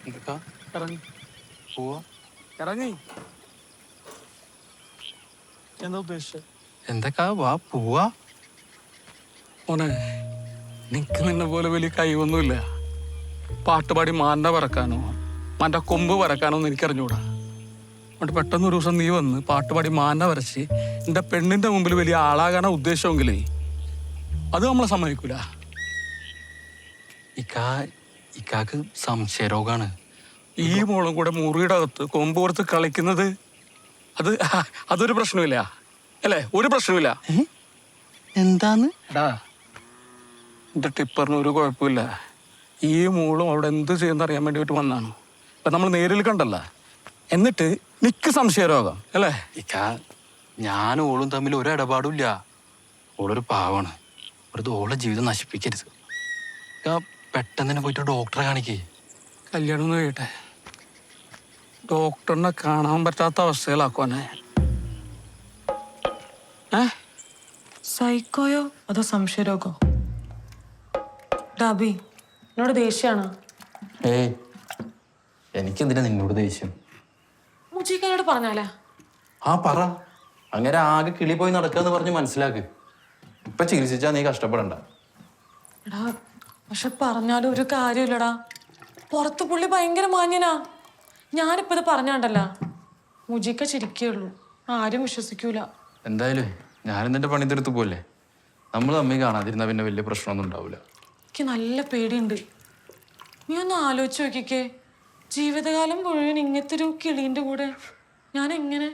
എന്തൊക്കാ ഇറങ്ങി പോവാ? ഇറങ്ങി എന്താ ഉദ്ദേശിച്ചത്? എന്തൊക്കാ വാ പോവാ. മോനെ, നിനക്ക് നിന്നെ പോലെ വലിയ കഴിവൊന്നുമില്ല. പാട്ടുപാടി മാൻ്റെ പറക്കാനോ മാൻ്റെ കൊമ്പ് പറക്കാനോ ഒന്നും എനിക്കറിഞ്ഞൂടാ. അതുകൊണ്ട് പെട്ടെന്ന് ഒരു ദിവസം നീ വന്ന് പാട്ടുപാടി മാൻ്റെ വരച്ച് എൻ്റെ പെണ്ണിൻ്റെ മുമ്പിൽ വലിയ ആളാകാനാ ഉദ്ദേശമെങ്കിലേ അത് നമ്മളെ സമ്മതിക്കൂല. ഇക്കാക്ക് സംശയരോഗാണ്. ഈ മോളും കൂടെ മുറിയുടെ അകത്ത് കൊമ്പ് കൊടുത്ത് കളിക്കുന്നത് അതൊരു പ്രശ്നമില്ല അല്ലേ? ഒരു പ്രശ്നമില്ല. എന്താന്ന്? എടാ, എൻ്റെ ടിപ്പറിന് ഒരു കുഴപ്പമില്ല. ഈ മോളും അവിടെ എന്ത് ചെയ്യുന്ന അറിയാൻ വേണ്ടിയിട്ട് വന്നാണ്. ഇപ്പം നമ്മൾ നേരിൽ കണ്ടല്ല. എന്നിട്ട് നിക്ക് സംശയരോഗം അല്ലേ? ഞാൻ ഓളും തമ്മിൽ ഒരു ഇടപാടുമില്ല. ഓളൊരു പാവാണ്. ഒരു ഓളെ ജീവിതം നശിപ്പിക്കരുത്. പെട്ടെന്ന് തന്നെ പോയിട്ട് ഡോക്ടറെ കാണിക്കേ. കല്യാണം ഒന്ന് കഴിയട്ടെ. ഡോക്ടറിനെ കാണാൻ പറ്റാത്ത അവസ്ഥയിലാക്കുവാനെ. സൈക്കോയോ അതോ സംശയരോഗോ? ഡാബി, എന്നോട് ദേഷ്യാണ്. ഏയ്, എനിക്കെന്തിനാ നിന്നോട് ദേഷ്യം? മുജീക്കനോട് പറഞ്ഞാലേ? പറ. അങ്ങനെ ആകെ കിളി പോയി നടക്കാന്ന് പറഞ്ഞ് മനസ്സിലാക്ക്. ഇപ്പൊ ചികിത്സിച്ചാ നീ കഷ്ടപ്പെടണ്ട. എടാ, പക്ഷെ പറഞ്ഞാലും ഒരു കാര്യമില്ലടാ. പുറത്ത് പുള്ളി ഭയങ്കര മാന്യനാ. ഞാനിപ്പോ ഇത് പറഞ്ഞാണ്ടല്ല, മുജീക്ക ചിരിക്കുള്ളൂ. ആരും വിശ്വസിക്കൂല. എന്തായാലും ഞാനും നിന്റെ പണി തീർത്ത് പോലെ. നമ്മൾ തമ്മിൽ കാണാതിരുന്ന പിന്നെ വലിയ പ്രശ്നമൊന്നും ഉണ്ടാവില്ല. എനിക്ക് നല്ല പേടിയുണ്ട്. നീ ഒന്ന് ആലോചിച്ച് നോക്കിക്കേ, ജീവിതകാലം മുഴുവൻ ഇങ്ങനത്തെ ഒരു കിളീൻ്റെ കൂടെ ഞാൻ എങ്ങനെ?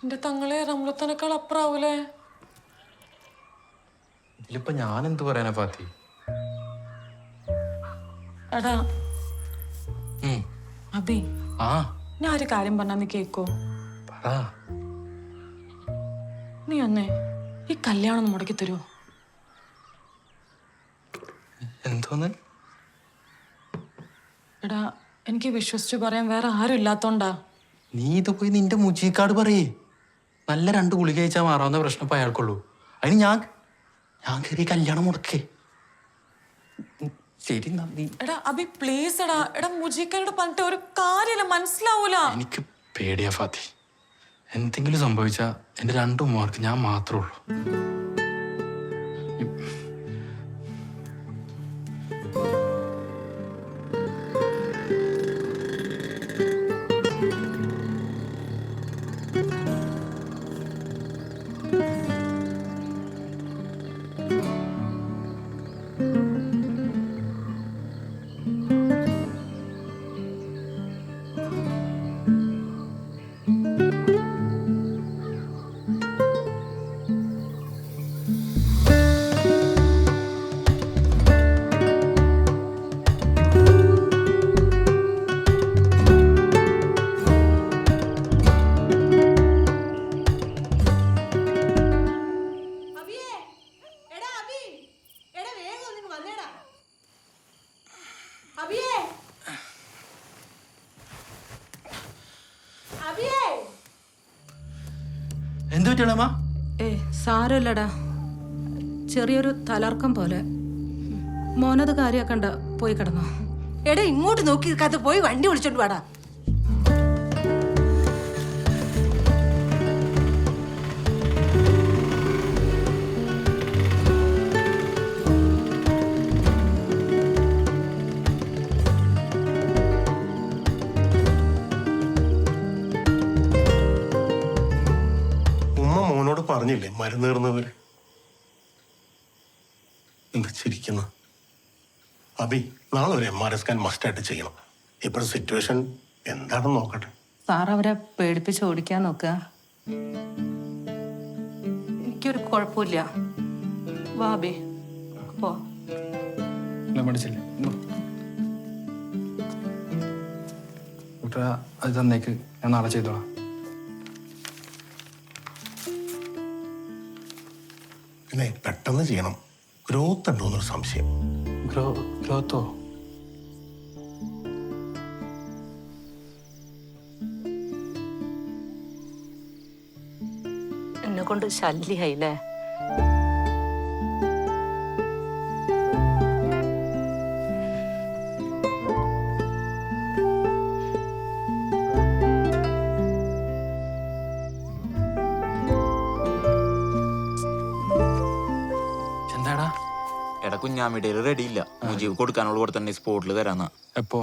എൻ്റെ തങ്ങളെ റംലത്തനേക്കാൾ അപ്പുറാവൂലേ? ഇതിലിപ്പോ ഞാൻ എന്ത് പറയാനാ ഫാത്തി? എടാ അബി, ഞാൻ ഒരു കാര്യം പറഞ്ഞാ നീ കേക്കോ? നീ ഒന്നേ ഈ കല്യാണം ഒന്ന് മുടക്കി തരുമോ? എന്തോന്ന്? എടാ, എനിക്ക് വിശ്വസിച്ച് പറയാൻ വേറെ ആരും ഇല്ലാത്തോണ്ടാ. നീ ഇത് പോയി നിന്റെ മുജീക്കാട് പറയേ. നല്ല 2 ഗുളിക കഴിച്ചാൽ മാറാവുന്ന പ്രശ്നം ഇപ്പൊ അയാൾക്കുള്ളൂ. അതിന് ഞാൻ കയറി കല്യാണം മുടക്കേ. ശരി നന്ദി. എടാ അബി, പ്ലീസ് എടാ. എടാ, മുജീക്കനോട് പറഞ്ഞിട്ട് ഒരു കാര്യമില്ല, മനസ്സിലാവൂല. എനിക്ക് പേടിയാ ഫാത്തി. എന്തെങ്കിലും സംഭവിച്ചാ എന്റെ 2 ഉമ്മമാർക്ക് ഞാൻ മാത്രമേ ഉള്ളൂ. എന്ത് പറ്റിയമ്മ? സാരമില്ലടാ, ചെറിയൊരു തലർക്കം പോലെ. മോനത് കാര്യാക്കണ്ട, പോയി കിടന്നോ. എടാ, ഇങ്ങോട്ട് നോക്കി നിൽക്കാതെ പോയി വണ്ടി വിളിച്ചോണ്ട് വാടാ. പറഞ്ഞില്ലേ മരുന്ന് തീർന്നവര്? എന്താ ചിരിക്കുന്ന? അബി, നാളെ ഒരു MRI സ്കാൻ മസ്റ്റായിട്ട് ചെയ്യണം. ഇപ്പോഴത്തെ സിറ്റുവേഷൻ എന്താണെന്ന് നോക്കട്ടെ. സാർ അവരെ പേടിപ്പിച്ച് ഓടിക്കാൻ നോക്കുക. എനിക്കൊരു കുഴപ്പമില്ല. വാബി പോ. അത് തന്നേക്ക്, ഞാൻ നാളെ ചെയ്തോളാം. പിന്നെ പെട്ടെന്ന് ചെയ്യണം. ഗ്രോത്ത് ഉണ്ടോന്നൊരു സംശയം. ഗ്രോത്തോ? എന്നെ കൊണ്ട് ശല്യായില്ലേ? കുഞ്ഞാമിടയിൽ റെഡി ഇല്ല. മുജീബ് കൊടുക്കാനുള്ള കൂടെ തന്നെ സ്പോട്ടിൽ തരാന്നാ. എപ്പോ?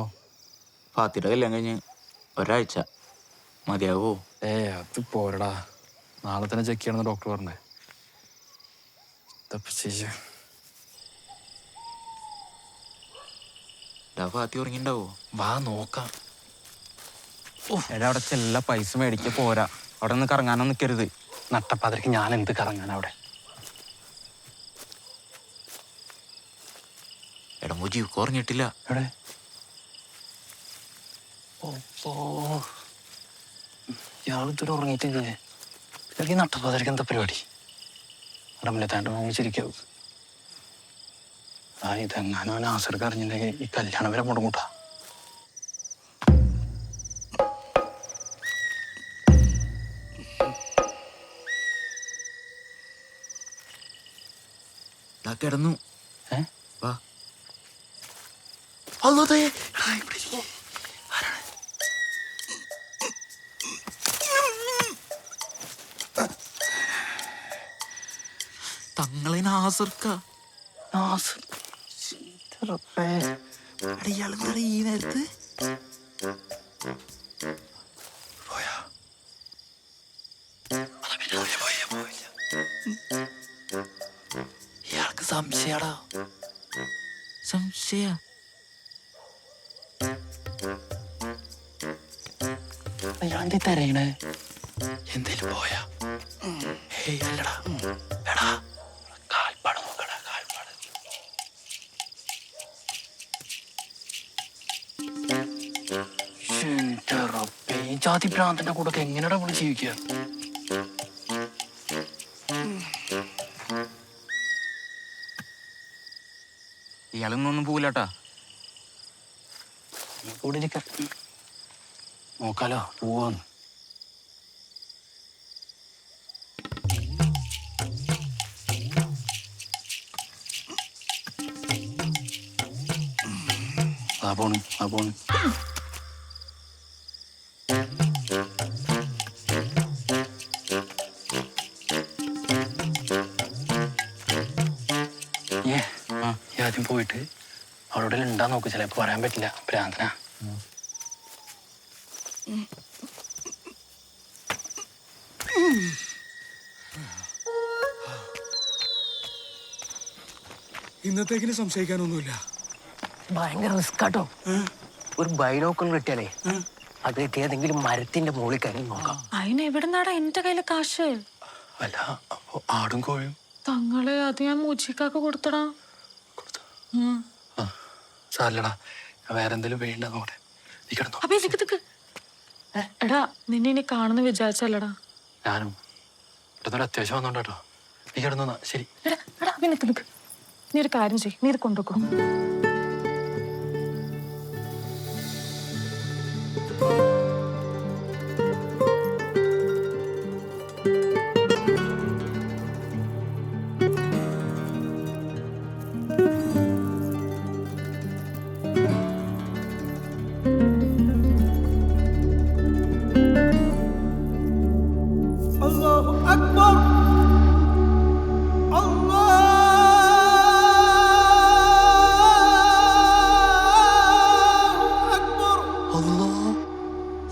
ഫാത്തിയുടെ കല്യാണം കഴിഞ്ഞ് ഒരാഴ്ച മതിയാവോ? അത് പോരടാ, നാളെ തന്നെ ചെക്ക് ചെയ്യണമെന്ന് ഡോക്ടർ പറഞ്ഞേ. ഫാത്തി ഉറങ്ങിണ്ടാവോ? വാ നോക്കാം. എടാ അവിടെ ചെല്ല പൈസ മേടിക്ക പോരാ. അവിടെ നിന്ന് കറങ്ങാനൊന്നും നിൽക്കരുത്. നട്ടപ്പാതിരക്ക് ഞാൻ എന്ത് കറങ്ങാൻ അവിടെ? എടാ മുജീബ് ഉറങ്ങിയിട്ടില്ല. എവിടെ? ഇയാളിതൊരു ഉറങ്ങിയിട്ടില്ലേ? ഈ നട്ടപ്പാതിരക്ക് എന്താ പരിപാടി? റംലത്താൻ്റെ മോങ്ങിച്ചിരിക്കാവും. ഇതെങ്ങാനും അവൻ ആസർക്ക് അറിഞ്ഞിട്ടുണ്ടെങ്കിൽ ഈ കല്യാണം വരെ മുടങ്ങൂട്ടാ. കിടന്നു. വാ. തങ്ങളെ നാസർക്ക. ഇയാളെന്താ ഈ നേരത്ത്? ഇയാൾക്ക് സംശയടാ. സംശയ അയാളെന്തീ തരയണേ? എന്തേലും പോയാ? അല്ലടാ, എടാ കാൽപ്പാട് നോക്കടാ, കാൽപ്പാട്. ജാതി ഭ്രാന്തന്റെ കൂടെ ഒക്കെ എങ്ങനെയാടാ നമ്മൾ ജീവിക്കുക? ഇയാളൊന്നും പോവില്ലട്ടാ. കൂടെ ഇരിക്ക. നോക്കാലോ, പോവാന്ന്. ആ പോണ്, ആ പോണ്. ആദ്യം പോയിട്ട് അവിടെ ഉണ്ടാ നോക്ക്. ചിലപ്പോ പറയാൻ പറ്റില്ല, ഭ്രാന്തനാ. ഇന്നത്തേക്കിന് സംശയിക്കാനൊന്നുമില്ല. ഭയങ്കര റിസ്കാട്ടോ. ഒരു ബൈനോക്കുലർ കിട്ടിയാലേ അത് ഏതെങ്കിലും മരത്തിന്റെ മുകളിൽ കയറി നോക്കാം. അതിന് എവിടുന്നാടാ എന്റെ കയ്യില് കാശ്? അല്ല, അപ്പൊ ആടും കോഴിയും തങ്ങളെ അത് ഞാൻ മൂച്ചിക്കാക്ക് കൊടുത്തടാ. സാരല്ലടാ, വേറെ എന്തെങ്കിലും വേണ്ട നോട്ടെ. നീ കിടന്നോ. അപ്പൊ നിക്ക് എടാ, നിന്നെ ഇനി കാണുന്ന വിചാരിച്ചല്ലടാ. ഞാനും പെട്ടെന്നൊരു അത്യാവശ്യം വന്നോട്ടോ. നീ കിടന്നോന്നാ. ശരി. എടാ നിക്ക്. നീ ഒരു കാര്യം ചെയ്യ്, നീ ഇത് കൊണ്ടുവെക്കോ.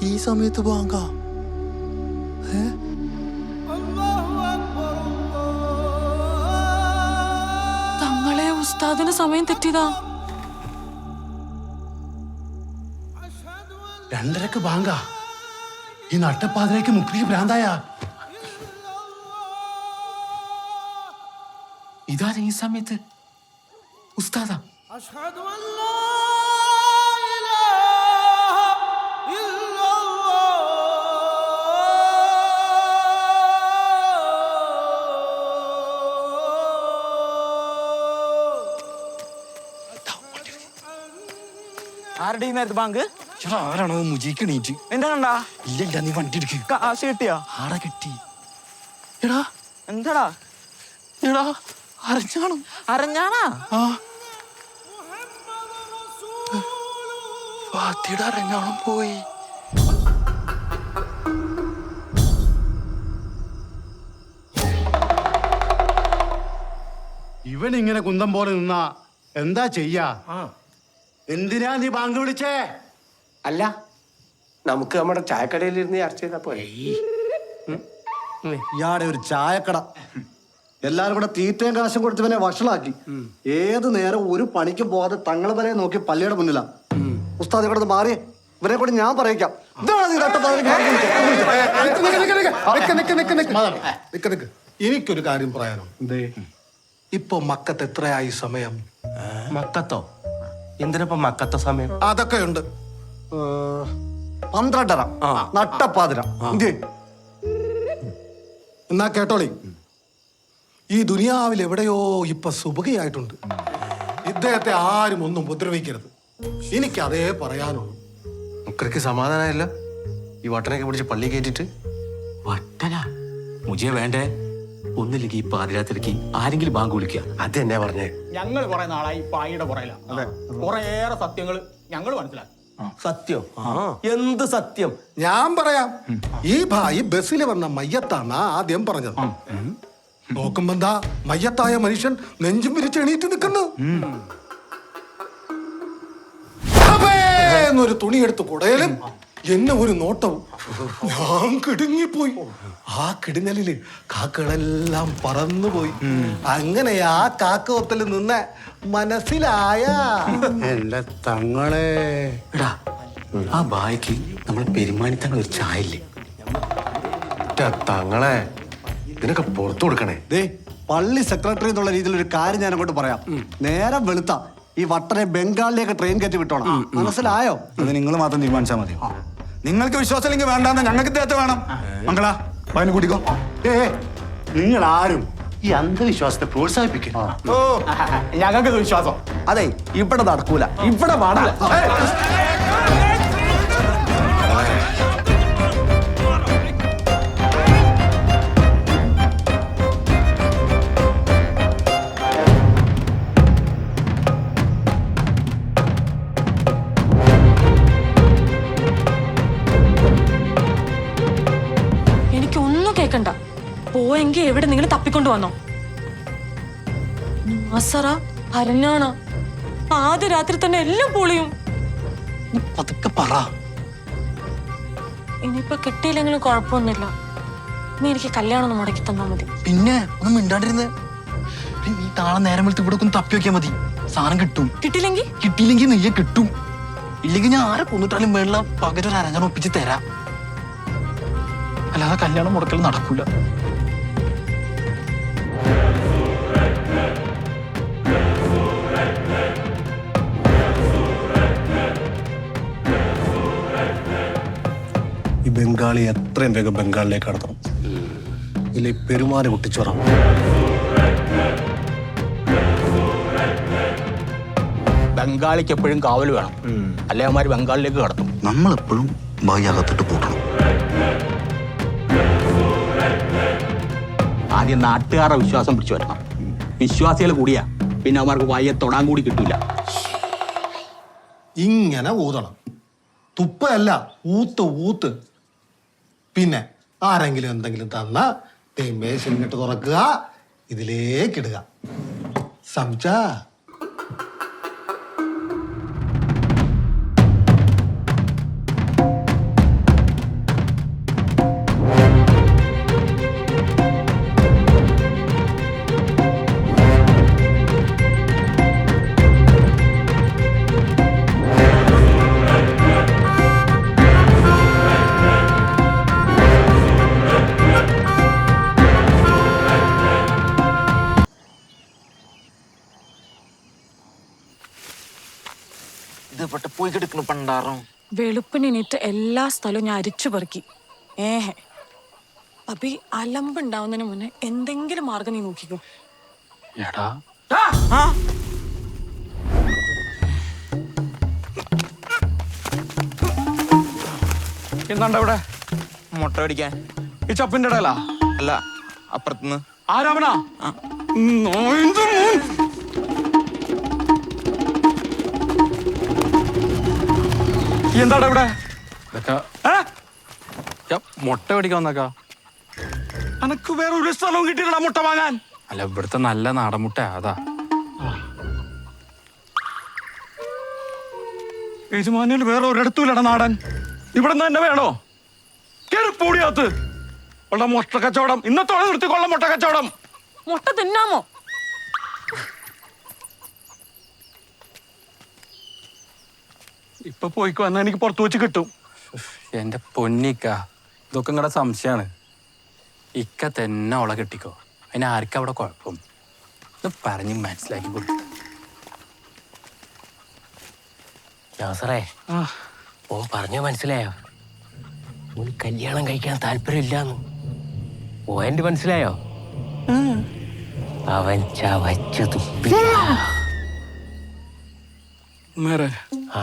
ഈ സമയത്ത് വാങ്ങാ. തങ്ങളെ ഉസ്താദിന് സമയം തെറ്റിയതാ. 2:30 ബാങ്കാ. ഈ നട്ടപ്പാതിരേക്ക് മുക്രിക്ക് ഭ്രാന്തായ. ഇതാരും ഈ സമയത്ത് ഉസ്താദാ. ആരുടെ ഈ നേരത്ത് ബാങ്ക്? ആരാണോ മുജിക്ക് എണീറ്റ്? എന്താ കണ്ടാ? ഇല്ല, നീ വണ്ടി എടുക്ക്. കാശ് കിട്ടിയാ? ആടെ കിട്ടി. എടാ എന്താടാ? എടാ അറിഞ്ഞാണോ? അറിഞ്ഞാണാ? ആ ഫാത്തിയുടെ അരഞ്ഞാണം പോയി. ഇവൻ ഇങ്ങനെ കുന്തം പോലെ നിന്നാ എന്താ ചെയ്യാ? എന്തിനാ നീ ബാങ്ക് വിളിച്ചേ? അല്ല, നമുക്ക് നമ്മുടെ ചായക്കടയിലിരുന്ന് ചർച്ച ചെയ്താ പോലെ. ഇയാടെ ഒരു ചായക്കട, എല്ലാരും കൂടെ തീറ്റയും കാശും കൊടുത്തവനെ വഷളാക്കി. ഏത് നേരം ഒരു പണിക്കും പോകാതെ തങ്ങളെ വരെ നോക്കി പള്ളിയുടെ മുന്നിലാ. ഉസ്താദ് ഇവിടെ മാറിയേ, ഇവരെ കൂടി ഞാൻ പറയിക്കാം. എനിക്കൊരു കാര്യം പറയാനുണ്ട്. ഇപ്പൊ മക്കത്ത് എത്രയായി സമയം? മക്കത്തോ? എന്തിനപ്പോ മക്കത്ത സമയം? അതൊക്കെ ഉണ്ട്. 12:30 നട്ടപ്പാതിര. എന്നാ കേട്ടോളി, ഈ ദുനിയാവിൽ എവിടെയോ ഇപ്പൊ സുബഹിയായിട്ടുണ്ട്. ഇദ്ദേഹത്തെ ആരും ഒന്നും ഉപദ്രവിക്കരുത്. എനിക്ക് അതേ പറയാനുള്ളൂ. മുക്കർക്ക് സമാധാനമല്ല ഈ വട്ടനൊക്കെ പിടിച്ച് പള്ളി കയറ്റിട്ട്. വട്ടനാ മുജിയെ വേണ്ടേ? ഒന്നില്ലെങ്കിൽ ഈ പാതിരാത്രിക്ക് ആരെങ്കിലും ബാങ്ക് വിളിക്കുക. അത് തന്നെ പറഞ്ഞേ. ഞങ്ങൾ കുറെ നാളായി പായിയുടെ പുറയിലാണ്. കുറേയേറെ സത്യങ്ങൾ ഞങ്ങൾ മനസ്സിലാക്കി. സത്യം? എന്ത് സത്യം? ഞാൻ പറയാം. ഈ ഭായി ബസ്സിൽ വന്ന മയ്യത്താണ് ആദ്യം പറഞ്ഞത്. നോക്കുമ്പോ എന്താ മയ്യത്തായ മനുഷ്യൻ നെഞ്ചും വിരിച്ച് എണീറ്റ് നിൽക്കുന്നു. എന്നൊരു തുണിയെടുത്ത് കുടയലും എന്നെ ഒരു നോട്ടവും. ഞാൻ കിടുങ്ങിപ്പോയി. ആ കിടുങ്ങലില് കാക്കകളെല്ലാം പറന്നുപോയി. അങ്ങനെ ആ കാക്ക ഒത്തല് നിന്ന് മനസ്സിലായ എന്റെ തങ്ങളെ. എടാ, ആ ബായിക്ക് നമ്മൾ പെരുമാനിത്തങ്ങൾ ഒരു ചായ ഇല്ലേ? തങ്ങളെ ഇതിനൊക്കെ പുറത്തു കൊടുക്കണേ. ദേ, പള്ളി സെക്രട്ടറി എന്നുള്ള രീതിയിൽ ഒരു കാര്യം ഞാൻ അങ്ങോട്ട് പറയാം. നേരം വെളുത്ത ഈ വട്ടനെ ബംഗാളിലേക്ക് ട്രെയിൻ കയറ്റി വിട്ടോണം. മനസ്സിലായോ? അത് നിങ്ങൾ മാത്രം തീരുമാനിച്ചാൽ മതി. നിങ്ങൾക്ക് വിശ്വാസമില്ലെങ്കിൽ വേണ്ടാന്ന് ഞങ്ങൾക്ക് ഇദ്ദേഹത്തെ വേണം. മംഗള പതിന് കൂട്ടിക്കോ. നിങ്ങൾ ആരും ഈ അന്ധവിശ്വാസത്തെ പ്രോത്സാഹിപ്പിക്കുക. ഞങ്ങൾക്ക് വിശ്വാസം. അതെ, ഇവിടെ നടക്കൂല, ഇവിടെ പാടില്ല. എനിക്കൊന്നും കേക്കണ്ട. പോയെങ്കിൽ എവിടെ നിങ്ങൾ തപ്പിക്കൊണ്ടു വന്നോ? നാസറ, ഹരഞ്ഞാണ, ആദ്യ രാത്രി തന്നെ എല്ലാം പൊളിയും. പതുക്കെ പറ. ഇനിയിപ്പൊ കിട്ടിയില്ലെങ്കിലും കുഴപ്പമൊന്നുമില്ല. നീ എനിക്ക് കല്യാണം ഒന്ന് മുടക്കി തന്നാ മതി. പിന്നെ ഒന്നും മിണ്ടാണ്ടിരുന്ന് ഈ താളെ നേരം വെളുത്ത് ഇവിടെ ഒന്ന് തപ്പി വെക്കാൻ മതി. സാധനം കിട്ടും. കിട്ടിയില്ലെങ്കിൽ നെയ്യെ കിട്ടും. ഇല്ലെങ്കിൽ ഞാൻ ആരെ കൊന്നിട്ടാലും വേണ്ട പകരം ഒരു അരഞ്ഞാണ് ഒപ്പിച്ച് തരാം. അല്ലാതെ കല്യാണം മുടക്കൽ നടക്കൂല. ഈ ബംഗാളി എത്രയും വേഗം ബംഗാളിലേക്ക് കടത്തണം. ഇല്ല പെരുമാറി കുട്ടിച്ചോറാം. ബംഗാളിക്ക് എപ്പോഴും കാവൽ വേണം, അല്ലെ അവന്മാര് ബംഗാളിലേക്ക് കടത്തും. നമ്മളെപ്പോഴും ബായി അകത്തിട്ട് പൂട്ടണം. ആദ്യം നാട്ടുകാരുടെ വിശ്വാസം പിടിച്ചു വരണം. വിശ്വാസികൾ കൂടിയാ പിന്നെ അവന്മാർക്ക് വായെ തൊടാൻ കൂടി കിട്ടൂല. ഇങ്ങനെ ഊതണം. തുപ്പല്ല, ഊത്ത്. പിന്നെ ആരെങ്കിലും എന്തെങ്കിലും തന്ന മേശ ഇങ്ങോട്ട് തുറക്കുക, ഇതിലേക്കിടുക. സംസാ ഇത് പോയി കിടക്കണ പണ്ടാറോ. വെളുപ്പിനെണീറ്റ് എല്ലാ സ്ഥലവും ഞാൻ അരിച്ചു പെറുക്കി. അപ്പൊ ഈ അലമ്പുണ്ടാവുന്നതിന് മുന്നേ എന്തെങ്കിലും മാർഗം നീ നോക്കിക്കോ. എടാ എന്താണ്ട് ഇവിടെ മുട്ട മേടിക്കാൻ. ഈ ചപ്പിന്റെ ഇടയിലാ? അല്ല, അപ്പുറത്തുനിന്ന്. ആരാമനാ? എന്താടാ ഇവിടെ? മുട്ട മേടിക്കാൻ വന്നേക്കാ. അനക്ക് വേറെ ഒരു സ്ഥലവും കിട്ടിയില്ലടാ മുട്ട വാങ്ങാൻ. അല്ല, ഇവിടുത്തെ നല്ല നാടൻ മുട്ട അതാ. യജമാനിൽ വേറെ ഒരിടത്തുമില്ലട നാടൻ. ഇവിടെ നിന്ന് തന്നെ വേണോ? കേറി പൂടിയാത്ത് ഉള്ള മുട്ട കച്ചവടം ഇന്നത്തോടെ നിർത്തിക്കൊള്ള മുട്ട കച്ചവടം. മുട്ട തിന്നാമോ? ഇപ്പൊ പോയിക്ക് വന്നാൽ എനിക്ക് പുറത്തു വെച്ച് കിട്ടും. എന്റെ പൊന്നിക്ക, ഇതൊക്കെ നിങ്ങളുടെ സംശയമാണ്. ഇക്ക തന്നെ അവളെ കെട്ടിക്കോ. അതിന് ആർക്കും അവിടെ കുഴപ്പം. ഇത് പറഞ്ഞ് മനസ്സിലാക്കി കൊടുത്തു. നാസറേ, ആ, ഓൻ പറഞ്ഞ മനസ്സിലായോ? ഓന് കല്യാണം കഴിക്കാൻ താല്പര്യമില്ലാന്ന് ഓൻ്റെ മനസ്സിലായോ? അവൻ ചവച്ചു തുപ്പി. നേരെ ആ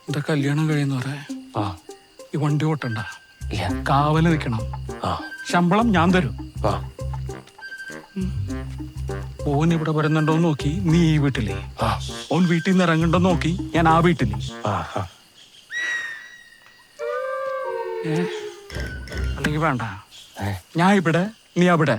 എന്റെ കല്യാണം കഴിയുന്ന ആ ഈ വണ്ടി ഓട്ടണ്ട, ഇല്ല. കാവല് നിൽക്കണം. ആ ശമ്പളം ഞാൻ തരും. ആ ഓൻ ഇവിടെ വരുന്നുണ്ടോ നോക്കി നീ ഈ വീട്ടില്, ആ ഓൻ വീട്ടിൽ നിന്ന് ഇറങ്ങണ്ടോ നോക്കി ഞാൻ ആ വീട്ടില്. ആ ആ അല്ലെങ്കിൽ വേണ്ട, ഏ? ഞാൻ ഇവിടെ നീ അവിടെ.